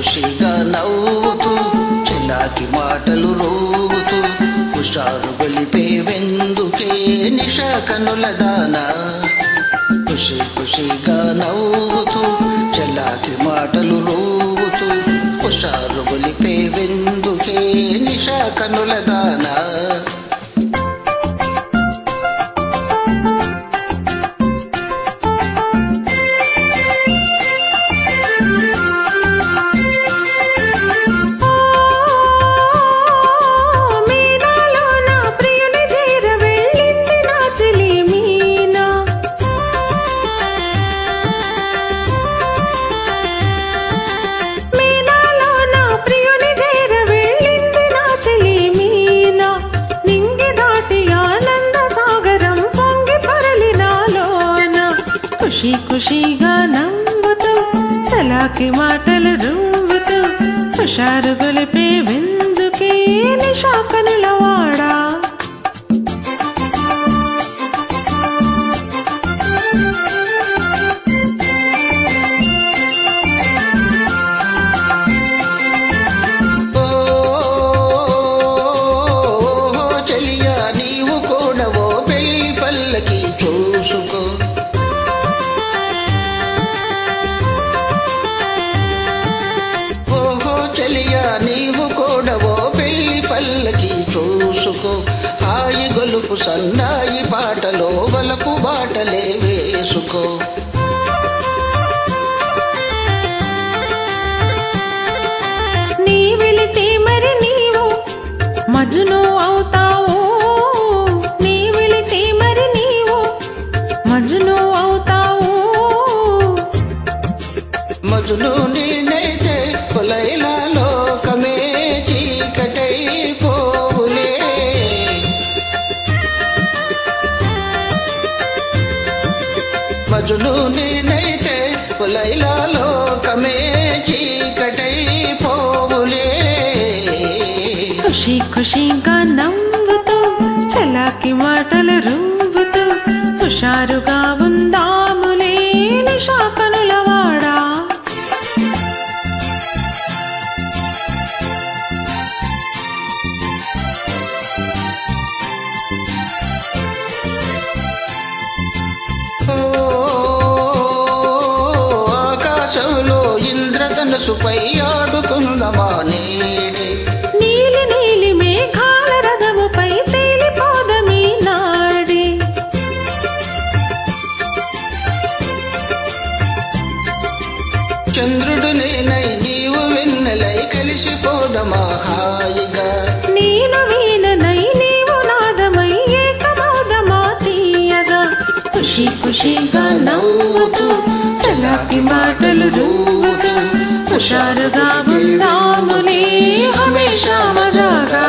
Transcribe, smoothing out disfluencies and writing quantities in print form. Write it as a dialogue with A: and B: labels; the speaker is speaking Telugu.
A: ఖుషిగా నవ్వుతూ చెలాకి మాటలు రోగుతూ హుషారు గొలిపే వెందుకే నిషా కనుల దానా ఖుషిగా నవ్వుతూ చెలాకి మాటలు రోగుతూ హుషారు గొలిపే వెందుకే నిషా కనుల దానా
B: ఖుషిగా నవ్వుతూ చలాకి మాటలు రువ్వుతూ హుషారు గొలిపే వెందుకే నిషా కనుల వాడా
A: చెలియా నీవు కూడవో పెళ్లి పల్లకి చూసుకో చెలియా నీవు కూడవో పెళ్లి పల్లకి చూసుకో హాయి గొలుపు సన్నాయి పాటలో వలపు బాటలే వేసుకో
B: నీ వెళితే మరి నీవు మజ్ను అవుతావు నీ వెళితే మరి నీవు మజ్ను అవుతావు
A: మజ్ను నేనైతే లైలా లోకమే చీకటై పోవులే మజ్ను నేనైతే లైలా లోకమే చీకటై పోవులే
B: ఖుషిగా నవ్వుతూ చలాకి మాటలు రువ్వుతూ హుషారుగా ఉందాములే నిషా కనుల వాడా
A: ఆకాశంలో ఇంద్రధనుసుపై ఆడుకుందమా నేడే
B: నీలి మేఘాల రథముపై తేలిపోదమీ నాడే
A: చంద్రుడు నేనై నీవు వెన్నెలై కలిసిపోదమా హాయిగా
B: నేను వీణనై నీవు నాదమై ఏకమౌదమా తీయగా
A: ఖుషిగా నవ్వుతూ చలాకి మాటలు రువ్వుతూ హుషారుగా ఉందాములే హమేషా మజాగా